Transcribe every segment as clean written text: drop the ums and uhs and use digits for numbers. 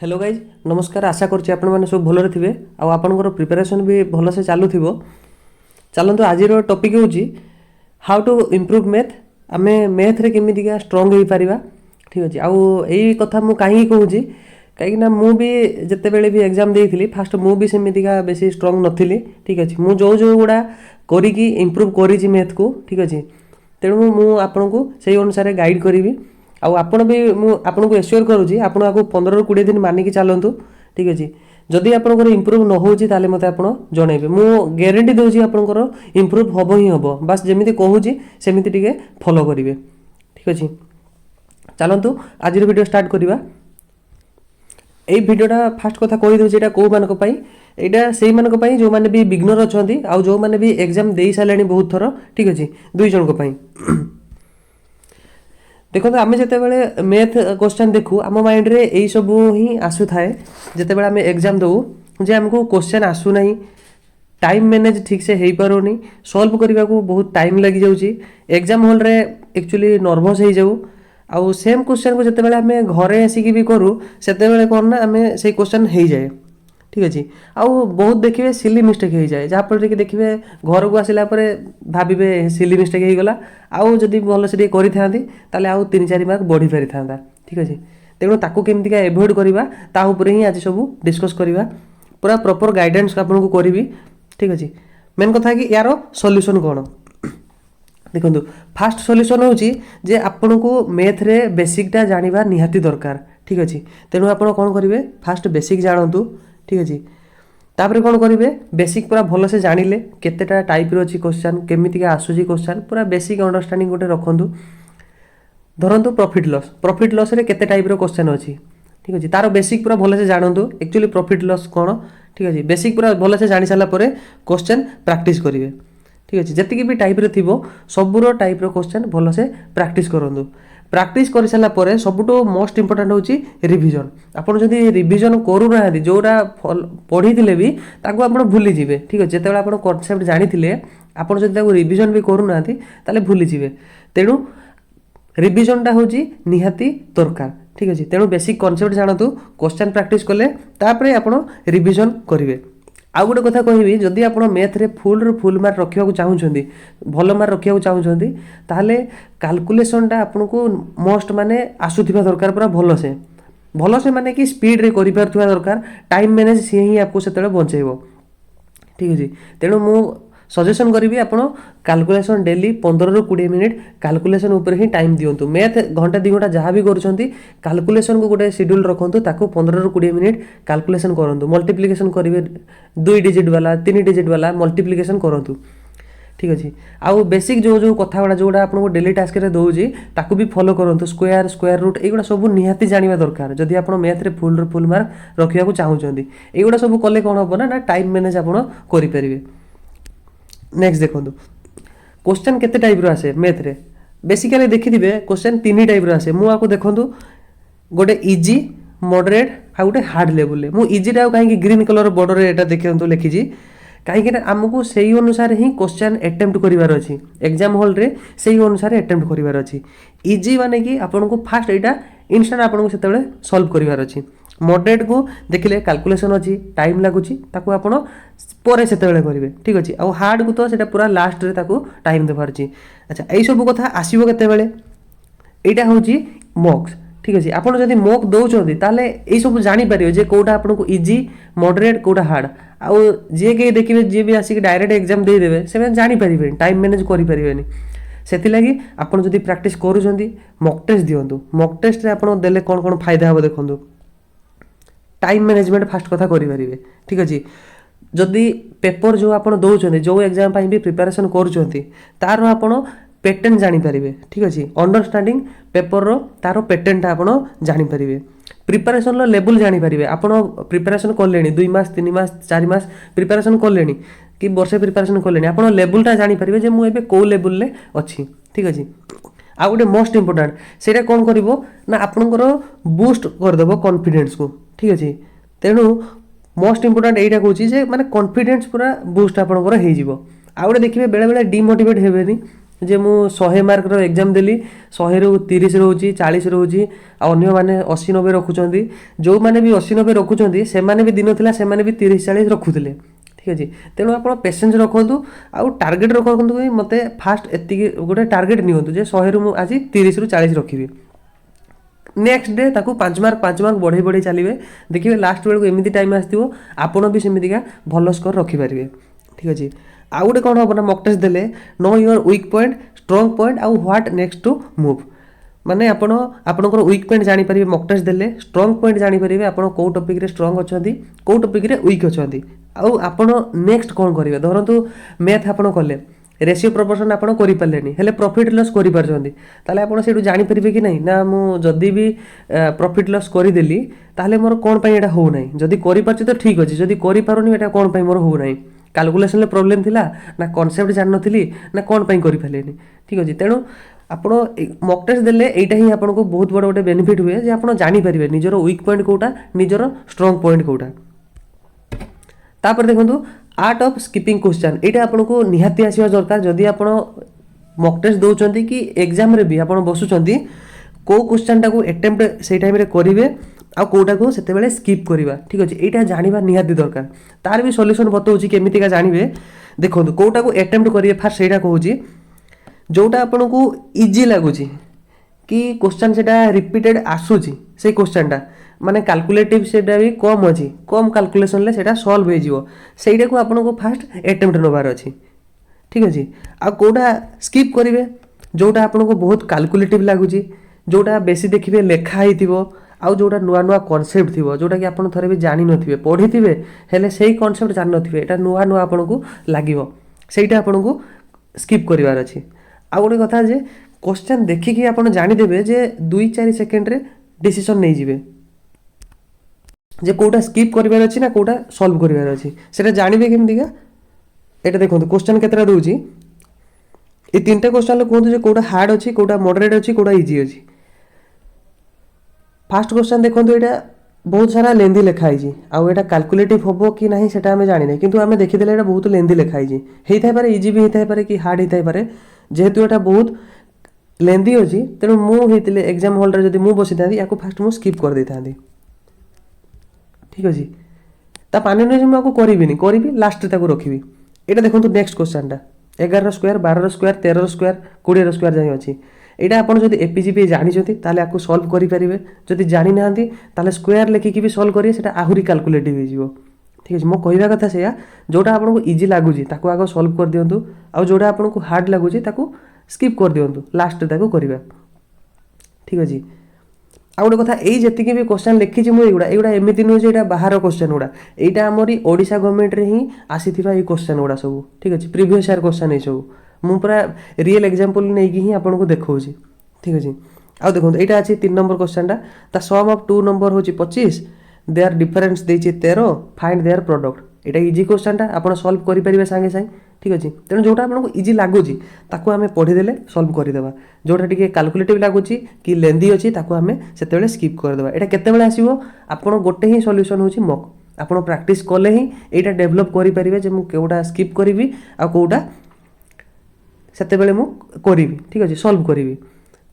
Hello guys नमस्कार आशा करछि आपण माने सब भलरे थिबे आ आपनकर प्रिपरेशन भी भल से चालू थिबो। चलंतु आज टॉपिक होची हाउ टू इम्प्रूव मैथ। आमे मैथ रे केमितिका स्ट्रांग होई परिबा। ठीक अछि आ एई कथा मु काहे कहूची काहे ना मु भी जते बेले भी एग्जाम देइथिली फास्ट मु भी सेमितिका बेसी स्ट्रांग नथिली। ठीक अछि मु जो जो गुडा करी की इम्प्रूव करी छी मैथ को। ठीक अछि तेणु मु आपनको सेही अनुसार गाइड करिवि। आउ आपण भी मु आपनको एश्योर करूची आपण आको 15 ରୁ 20 दिन मानिकी चलंतु। ठीक अछि जदि आपनकर इम्प्रूव न होची ताले मते आपण जणेबे मु ग्यारंटी दोची आपनकर इम्प्रूव हबो ही हबो बस जेमिति कहूची सेमिति टिके फॉलो करिवे। ठीक अछि चलंतु आज वीडियो स्टार्ट करिबा। एई वीडियोटा फास्ट कथा कहि दोची एटा को मानक पई एटा सेही मानक पई जो माने भी बिगनर अछंती आ जो माने भी एग्जाम देई सालेनी बहुत थरो। ठीक अछि दुई जन को पई देखो आम जिते बड़े मैथ क्वेश्चन देखू आम माइंड रे यही सब ही आसु थाए जिते बड़े आम एग्जाम दऊ जे आमको क्वेश्चन आसु नहीं टाइम मैनेज ठीक से हो पारुनी सॉल्व करने को बहुत टाइम लगी जाऊँगी एग्जाम हॉल रे एक्चुअली नर्वस हो जाऊ आउ सेम क्वेश्चन को जिते बड़े आम घरे आसिक भी करूँ से कौन ना आम से क्वेश्चन हो जाए। ठीक अच्छे आउ बहुत देखिए सिली मिस्टेक हो जाए जहाँफल कि देखिए घर को आसला भावे सिली मिस्टेक हो गला आउ जदि भल से करी आउ 3-4 मार्क बढ़ी पारि था। ठीक अच्छे तेणु ताकू केमतिका एभॉइड करवा ताऊपर ही आज सब डिस्कस करवा पूरा प्रॉपर गाइडेंस आपको करी। ठीक अच्छे मेन कथा कि यार सॉल्यूशन कौन देखो फास्ट सॉल्यूशन होची जे आपन को मैथ रे बेसिकटा जानिबा निहाती दरकार। ठीक अच्छे तेणु आप कौन करेंगे फास्ट बेसिक जानतु। ठीक अच्छे तापर कौन करेंगे बेसिक पूरा भल से जानिले केतेटा टाइप रो अछि क्वेश्चन केमितिका आसुची क्वेश्चन पूरा बेसिक अंडरस्टैंडिंग गोटे रखंतु। धरंतु प्रॉफिट लॉस रे केते टाइप रो क्वेश्चन अछि। ठीक अच्छे तार बेसिक पूरा भल से जानतु एक्चुअली प्रॉफिट लॉस कौन। ठीक अच्छे बेसिक पूरा भल से जानी सारा परे क्वेश्चन प्रैक्टिस करेंगे। ठीक अच्छे जति भी टाइप रे थिबो सबुरो टाइप रो क्वेश्चन भल से प्रैक्टिस करंतु। प्रैक्टिस कर सारा परे सबुठो मोस्ट इंपोर्टेंट होची रिवीजन। आपण जदि रिवीजन करू ना जोरा पढ़ी थिले भी ताको आपण भूली जिवे। ठीक अच्छे जेतेबेला आपण कांसेप्ट जानि थिले आपण जदि ताको रिवीजन भी करू ना ताले भूली जिवे तेणु रिवीजनटा होची निहाती दरकार। ठीक अच्छे तेणु बेसिक कॉन्सेप्ट जानतु क्वेश्चन प्रैक्टिस कले तापरे आपण रिवीजन करिवे। आउ गोटे कथा कहबी जदि आप मैथ रे फुल मार्क रखा चाहूँगी भल मार्क रखा चाहूँगी ताहले कैलकुलेशनटा आपको मस्ट माने आसुथिबा दरकार पूरा भल से माने कि स्पीड रे करि पारुथिबा दरकार टाइम मैनेज सी ही आपको सेतले बंचेइबो। ठीक अछि तेणु मु सजेशन करी आप कैलकुलेशन डेली 15 ରୁ 20 मिनिट कैलकुलेशन ऊपर ही टाइम दिंतु। मैथ घंटा 2 घंटा जहाँ भी करुँच कैलकुलेशन को गोटे शेड्यूल रखु ताको 15 ରୁ 20 मिनिट कैलकुलेशन करूँ मल्टीप्लिकेशन करेंगे 2 डिजिट वाला 3 डिजिट वाला मल्टीप्लिकेशन करूँ। ठीक अच्छे आउ बेसिक जो जो कथा गुड़ा जोड़ा आपको डेली टास्क रे दौजी ताकू भी फॉलो करूँ स्क्वायर रूट एगुड़ा सब निहाती जानिबा दरकार जदि आप मैथ रे फुल मार्क रखा चाहूँगी एगुड़ा सब कले कौन हम ना टाइम मैनेज आप करेंगे। नेक्स्ट देखो क्वेश्चन केते टाइप रो आसे मैथ रे बेसिकली देखिथिबे क्वेश्चन 3 टाइप रो आसे मु आपको देखंतु गोटे इजी मॉडरेट आ गोटे हार्ड लेवल ले मु इजी टा काहे कि ग्रीन कलर बॉर्डर रे एटा देखंतु लिखिजी काहे कि हमको सही अनुसार ही क्वेश्चन अटेम्प्ट करिवार अछि एग्जाम हॉल रे सही अनुसार अटेम्प्ट करिवार अछि। इजी माने कि आपन को फास्ट एटा इंस्टेंट आपन को सेतेबेले सॉल्व करिवार अछि। मॉडरेट को देखिले कैलकुलेशन अछि टाइम लागुछि ताको आपण परे सेतेबेले करिवे। ठीक अछि आ हार्ड को तो सेटा पूरा लास्ट रे ताको टाइम देबार अछि। अच्छा एई सब कथा आसीबो केतेबेले एटा होछि मॉक्स। ठीक अछि आपण जदि मॉक दउछोंती ताले एई सब जानि परियो जे कोटा आपण को इजी मॉडरेट कोटा हार्ड आ जे के देखिबे जे भी आसी डायरेक्ट एग्जाम दे देबे से जानि परिबे टाइम मैनेज करि परिबेनी सेति लागि आपण जदि प्रैक्टिस करूछोंती मॉक टेस्ट दियंतु। मॉक टेस्ट रे आपण देले कोन कोन फायदा हो देखंतु टाइम मैनेजमेंट फास्ट कथा करि परिबे। ठीक अछि जदि पेपर जो आपण दउछोंती जो एग्जाम पई भी प्रिपरेशन करूछोंती तार आपण पैटर्न जानि परिबे। ठीक अछि अंडरस्टैंडिंग पेपर रो तारो पैटर्न ता आपण जानि परिबे प्रिपरेशन लो लेवल जानि परिबे आपण प्रिपरेशन करलेनी 2 मास 3 मास 4 मास प्रिपरेशन करलेनी कि वर्षे प्रिपरेशन करलेनी आपण लेवल ता जानि परिबे जे मु एबे को लेवल ले अछि। ठीक अछि आ गोटे मोस्ट इंपोर्टेंट सेटा कोन करिवो ना आपनकर बूस्ट कर देबो कॉन्फिडेंस को। ठीक अछि तेणु मोस्ट इंपोर्टेंट एटा कहूची जे माने कॉन्फिडेंस पूरा बूस्ट आपनकर हे जिवो आ गोटे देखिबे बेले बेले डिमोटिवेट हेबेनी जे मु 100 मार्कर एग्जाम देली 100 रु 30 रोची 40 रोची अन्य माने 80 90 रखुचंदी जो माने भी 80 90 रखुचंदी से माने भी दिन थिला से माने भी 30 40 रखुथिले ठीक अछि तेणु आपण पेशेंस रखंतु आउ टार्गेट रखंतु कि मते फास्ट एति गोटे टार्गेट नियंतु जे 100 रु मु आज 30 रु 40 रखिबी नेक्स्ट डे ताकू 5 मार्क बढ़े बढ़े चलिए देखिए लास्ट बेलू एमती टाइम आसो आपण भी सेमतिका भल स्कोर रखिपारे ठीक अच्छे आउ गोटे कौन हम ना मक टेस्ट देले know your weak point strong point आउ व्हाट नेक्स्ट टू मूव माने आपणकर वीक पॉइंट जानीपारे मक टेस्ट देले स्ट्रॉन्ग पॉइंट जानीपारे आप कौ टॉपिक रे स्ट्रॉन्ग अच्छा कौ टॉपिक रे वीक अच्छा आउ आपण नेक्स्ट कौन करेंगे धरतु मैथ आपड़ कले रेशियो प्रपोर्शन आपड़ करें हेले प्रॉफिट लॉस करें आपड़ से जानीपारे कि नहीं ना मुझे भी प्रॉफिट लॉस करदेली ताहले मोर कौन पाई एटा हो नहीं जदि करि तो ठीक अच्छे जदि करिपारुनी एटा कौन पाई मोर हो नहीं कैलकुलेशन प्रॉब्लम थिला ना कॉन्सेप्ट जान नथिली ना कौन पाई करि पालेनी ठीक अच्छे तेणु आपण मक टेस्ट देले एटा ही आपन को बहुत बड़ गोटे बेनिफिट हुए जे आपण जानी परिबे निजर वीक पॉइंट कोटा निजर स्ट्रॉन्ग पॉइंट कोटा तापर देखंतु आर्ट ऑफ स्किपिंग क्वेश्चन एटा आपन को निहाती आसीबा दरकार जदि आपण मक टेस्ट दोचंती कि एग्जाम रे भी आपण बसुचंती को क्वेश्चन टाको अटेम्प्ट से टाइम रे करिवे आ कोटा को सेते बेले स्किप करिवा ठीक अछि एटा जानिबा निहाती दरकार तार भी सॉल्यूशन बताउची केमिति का जानिबे देखंतु कोटा को अटेम्प्ट करिवे फास्ट सेटा कहूची जोटा आपन को इजी लगुची कि क्वेश्चन सेटा रिपीटेड आसुची से क्वेश्चनटा माने कैलकुलेटिव सेटा भी कम अछि कम कैलकुलेशन ले सेटा सॉल्व हो जिवो सेटा को आपन को फास्ट अटेम्प्ट नबार अछि ठीक अछि आ कोटा स्किप करिवे जोटा आपन को बहुत कैलकुलेटिव लागुची जोटा बेसी देखिबे लेखा हिथिबो आउ जोटा नुआ नुआ कॉन्सेप्ट थिबो जोटा कि आपन थरे भी जानि नथिबे पढिथिबे हेले सेही कॉन्सेप्ट जानि नथिबे एटा नुआ नुआ आपन को लागिवो सेटा आपन को स्किप करिवार अछि आ गोटे कथा जे क्वेश्चन देखिकी आपन जानिदेबे जे 2-4 सेकेंड रे डिसीजन नै जिवे जे कोटा स्किप करिवार अछि ना कोटा सॉल्व करिवार अछि सेटा जानिबे केमदिका एटा देखंतु क्वेश्चन केतरा दोउची ए तीनटा क्वेश्चन ले कोहंतु जे कोटा हार्ड अछि कोटा मॉडरेट अछि कोटा इजी अछि फास्ट क्वेश्चन देखंतु एटा बहुत सारा लेंदी लिखा है आउ एटा कैलकुलेटिव होबो कि नहीं सेटा हमें जानि नै किंतु हमें देखि देले एटा बहुत लेंदी लिखा है हेइ थाइ पारे इजी भी हेइ थाइ पारे कि हार्ड हेइ थाइ पारे जेहेतु एटा बहुत लेंदी अछि तेनु मु हेतिले एग्जाम हॉल रे जदि मु बसि थांदी याको फास्ट मु स्किप कर दे थांदी ठीक अछि ता पाने नै जे मु याको करिबिनी करिबि लास्ट रे ताको रखिबि एटा देखंतु नेक्स्ट क्वेश्चन टा 11 रो स्क्वायर 12 रो स्क्वायर 13 रो स्क्वायर 20 रो स्क्वायर जाई अछि एटा आपण जदि एपीजीपी जानि छथि ताले याको सॉल्व करि परिबे जदि जानि नाहंती ताले स्क्वायर लेखि कि भी सॉल्व करिए सेटा आहुरी कैलकुलेटिव हो जिवो ठीक अछि मो कहिबा कथा सेया जोटा आपण को इजी लागुजी ताको आगो सॉल्व कर दियंतु आ जोटा आपण को हार्ड लागुजी ताको स्किप कर दियंतु लास्ट ताको करिबा ठीक अछि आ गोटे कथा एई जेतिके भी क्वेश्चन लिखि छि मु एगुडा एमिति नो जे एटा बाहर क्वेश्चन गुडा एटा हमरी ओडिसा गवर्नमेंट रे ही आसीथिबा ए क्वेश्चन गुडा सब ठीक अछि प्रीवियस ईयर क्वेश्चन ए सब मु पूरा रियल एग्जांपल नै कि ही आपण को देखौ छि ठीक अछि आ देखो एटा अछि 3 नंबर क्वेश्चन ता सम ऑफ 2 नंबर होछि 25 देयर डिफरेंस देछि 13 फाइंड देयर प्रोडक्ट एटा इजी क्वेश्चन ता आपण सॉल्व करि परिबे संगे संगे ठीक अछि तेनु जोटा आपण को इजी लागुची ताको हमें पढि देले सॉल्व करि देबा जोटा टिके कैलकुलेटिव लागुची कि लेंदी अछि ताको हमें सेतेबेले स्किप कर देबा एटा केतेबेले आसीबो आपण गोटे ही सॉल्यूशन होछि मक आपण प्रैक्टिस कले ही एटा डेवलप करि परिबे जे मु केउटा स्किप करिवि आ कोउटा सेतेबेले मु करिवि ठीक अछि सॉल्व करिवि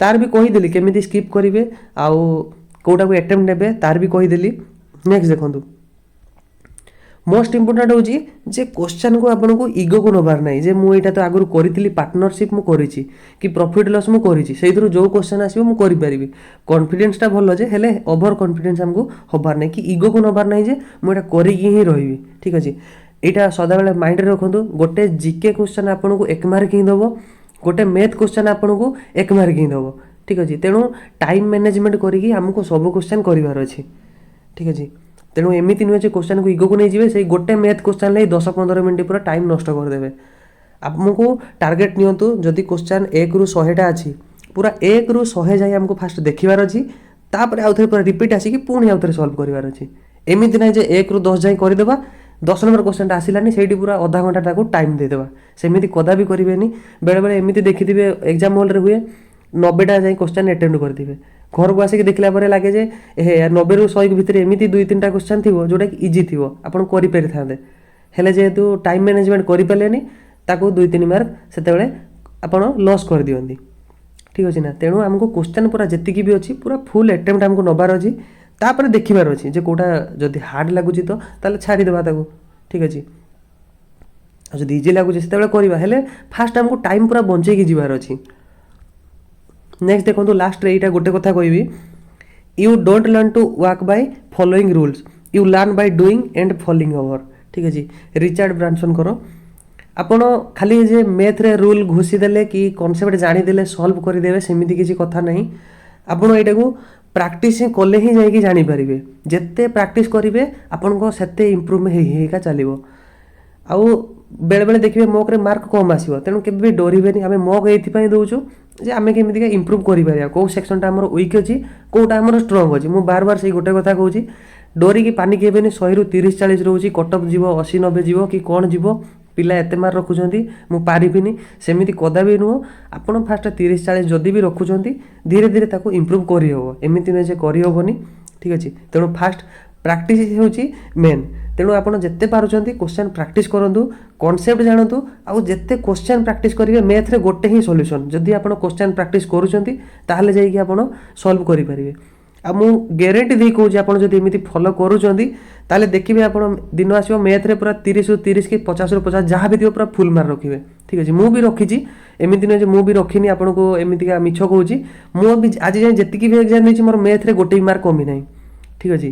तार भी कहीदेली केमिति स्किप करेंगे आउ कोटा को अटेम्प्ट नेबे तार भी कहीदेली नेक्स्ट देखंतु मोस्ट इंपोर्टेंट होची जे क्वेश्चन को आपन को ईगो को नबार नै जे मु एटा तो आगुर करितली पार्टनरशिप मु करिछि कि प्रॉफिट लॉस मु करिछि सेइथरो जो क्वेश्चन आसीबो मु करि परिबि कॉन्फिडेंस ता भलो जे हेले ओवर कॉन्फिडेंस हमको होबार नै कि ईगो को नबार नै जे मु एटा करि कि ही रहिबि ठीक अछि एटा सदा बेले माइंड रे रखंतु गोटे जीके क्वेश्चन आपन को 1 मार्क ही दबो गोटे मैथ क्वेश्चन आपन को 1 मार्क ही दबो ठीक अछि तेनु टाइम मैनेजमेंट करिकि हमको सब क्वेश्चन करिवार अछि ठीक अछि तेनु एमिति नुहे जे क्वेश्चन को ईगो को नै जिवे से गोटे मैथ क्वेश्चन ले 10-15 मिनिट पूरा टाइम नष्ट कर देबे हमको टार्गेट नियंतु जदि क्वेश्चन 1 रु 100 टा अछि पूरा 1 रु 100 जाय हमको फास्ट देखिवार अछि तापर आउथरे पूरा रिपीट आसी कि पुणी आउथरे सॉल्व करिवार अछि एमिति नै जे 1 रु 10 जाय करि देबा 10 नंबर क्वेश्चन टा आसिलानी सेठी पूरा आधा घंटा ताको टाइम दे देबा सेमिति कदा भी करिवेनी बेले बेले एमिति देखिथिबे एग्जाम हॉल रे हुए 90 टा जाय क्वेश्चन अटेम्प्ट करथिबे घर को आसे देखला परे लागे जे हे 90 रु 100 के भितर एमिति 2-3 टा क्वेश्चन थिबो जोटा कि इजी थिबो आपण करि पेरि थांदे हेले जेहेतु टाइम मैनेजमेंट करि पलेनी ताको 2-3 मार्क सेते बेले ଆପଣ ଲସ୍ କରିଦିଅନ୍ତି। ଠିକ୍ ଅଛି ନା, ତେଣୁ ଆମକୁ କ୍ୱେଶ୍ଚନ୍ ପୁରା ଯେତିକି ବି ଅଛି ପୁରା ଫୁଲ୍ ଆଟେମ୍ପ୍ଟ ଆମକୁ ନେବାର ଅଛି, ତାପରେ ଦେଖିବାର ଅଛି ଯେ କେଉଁଟା ଯଦି ହାର୍ଡ଼ ଲାଗୁଛି ତ ତାହେଲେ ଛାଡ଼ିଦେବା ତାକୁ। ଠିକ୍ ଅଛି, ଆଉ ଯଦି ଇଜି ଲାଗୁଛି ସେତେବେଳେ କରିବା, ହେଲେ ଫାଷ୍ଟ ଆମକୁ ଟାଇମ୍ ପୁରା ବଞ୍ଚେଇକି ଯିବାର ଅଛି। ନେକ୍ସଟ ଦେଖନ୍ତୁ, ଲାଷ୍ଟରେ ଏଇଟା ଗୋଟେ କଥା କହିବି, you don't learn to walk by following rules, you learn by doing and falling over. ଠିକ୍ ଅଛି, ରିଚାର୍ଡ ବ୍ରାନସନଙ୍କର। ଆପଣ ଖାଲି ଯେ ମ୍ୟାଥରେ ରୁଲ୍ ଘୋଷିଦେଲେ କି କନସେପ୍ଟ ଜାଣିଦେଲେ ସଲ୍ଭ କରିଦେବେ ସେମିତି କିଛି କଥା ନାହିଁ। ଆପଣ ଏଇଟାକୁ ପ୍ରାକ୍ଟିସ୍ କଲେ ହିଁ ଯାଇକି ଜାଣିପାରିବେ। ଯେତେ ପ୍ରାକ୍ଟିସ୍ କରିବେ ଆପଣଙ୍କ ସେତେ ଇମ୍ପ୍ରୁଭମେଣ୍ଟ ହେଇକା ଚାଲିବ। ଆଉ ବେଳେବେଳେ ଦେଖିବେ ମକ୍ରେ ମାର୍କ କମ୍ ଆସିବ, ତେଣୁ କେବେ ବି ଡରିବେନି। ଆମେ ମକ୍ ଏଇଥିପାଇଁ ଦେଉଛୁ ଯେ ଆମେ କେମିତିକା ଇମ୍ପ୍ରୁଭ୍ କରିପାରିବା, କେଉଁ ସେକ୍ସନଟା ଆମର ୱିକ୍ ଅଛି, କେଉଁଟା ଆମର ଷ୍ଟ୍ରଙ୍ଗ ଅଛି। ମୁଁ ବାର ସେଇ ଗୋଟେ କଥା କହୁଛି, ଡରିକି ପାନିକ ହେବେନି। 100ରୁ 30-40 ରହୁଛି, କଟଅଫ୍ ଯିବ 80-90 ଯିବ କି କ'ଣ ଯିବ, ପିଲା ଏତେ ମାର୍କ ରଖୁଛନ୍ତି ମୁଁ ପାରିବିନି, ସେମିତି କଦାପି ନୁହଁ। ଆପଣ ଫାଷ୍ଟ 30-40 ଯଦି ବି ରଖୁଛନ୍ତି, ଧୀରେ ଧୀରେ ତାକୁ ଇମ୍ପ୍ରୁଭ୍ କରିହେବ, ଏମିତି ନୁହେଁ ଯେ କରିହେବନି। ଠିକ୍ ଅଛି, ତେଣୁ ଫାଷ୍ଟ ପ୍ରାକ୍ଟିସ୍ ହେଉଛି ମେନ୍। ତେଣୁ ଆପଣ ଯେତେ ପାରୁଛନ୍ତି କ୍ୱେଶ୍ଚନ୍ ପ୍ରାକ୍ଟିସ୍ କରନ୍ତୁ, କନସେପ୍ଟ ଜାଣନ୍ତୁ, ଆଉ ଯେତେ କ୍ୱେଶ୍ଚନ୍ ପ୍ରାକ୍ଟିସ୍ କରିବେ ମ୍ୟାଥରେ ଗୋଟେ ହିଁ ସଲ୍ୟୁସନ୍। ଯଦି ଆପଣ କ୍ୱେଶ୍ଚନ୍ ପ୍ରାକ୍ଟିସ୍ କରୁଛନ୍ତି ତାହେଲେ ଯାଇକି ଆପଣ ସଲ୍ଭ କରିପାରିବେ। ଆଉ ମୁଁ ଗ୍ୟାରେଣ୍ଟି ଦେଇ କହୁଛି, ଆପଣ ଯଦି ଏମିତି ଫଲୋ କରୁଛନ୍ତି ତାହେଲେ ଦେଖିବେ ଆପଣ ଦିନ ଆସିବ ମ୍ୟାଥରେ ପୁରା 30ରୁ 30 କି 50ରୁ 50 ଯାହା ବି ଥିବ ପୁରା ଫୁଲ୍ ମାର୍କ ରଖିବେ। ଠିକ୍ ଅଛି, ମୁଁ ବି ରଖିଛି, ଏମିତି ନୁହେଁ ଯେ ମୁଁ ବି ରଖିନି ଆପଣଙ୍କୁ ଏମିତିକା ମିଛ କହୁଛି। ମୁଁ ବି ଆଜି ଯାଏଁ ଯେତିକି ବି ଏକ୍ଜାମ୍ ଦେଇଛି ମୋର ମ୍ୟାଥରେ ଗୋଟେ ବି ମାର୍କ କମି ନାହିଁ। ଠିକ୍ ଅଛି,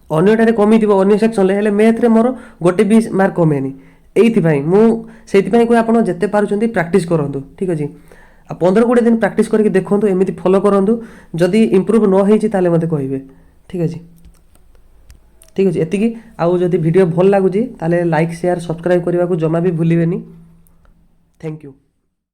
ଅନ୍ୟଟାରେ କମିଥିବ ଅନ୍ୟ ସେକ୍ସନରେ, ହେଲେ ମ୍ୟାଥରେ ମୋର ଗୋଟେ ବି ମାର୍କ କମେନି। ଏଇଥିପାଇଁ ମୁଁ ସେଇଥିପାଇଁ କୁହେ ଆପଣ ଯେତେ ପାରୁଛନ୍ତି ପ୍ରାକ୍ଟିସ୍ କରନ୍ତୁ। ଠିକ୍ ଅଛି, ଆଉ 15-20 ଦିନ ପ୍ରାକ୍ଟିସ୍ କରିକି ଦେଖନ୍ତୁ, ଏମିତି ଫଲୋ କରନ୍ତୁ। ଯଦି ଇମ୍ପ୍ରୁଭ୍ ନ ହେଇଛି ତାହେଲେ ମୋତେ କହିବେ। ଠିକ୍ ଅଛି, ଠିକ୍ ଅଛି, ଏତିକି। ଆଉ ଯଦି ଭିଡ଼ିଓ ଭଲ ଲାଗୁଛି ତାହେଲେ ଲାଇକ୍, ସେୟାର, ସବସ୍କ୍ରାଇବ୍ କରିବାକୁ ଜମା ବି ଭୁଲିବେନି। Thank you.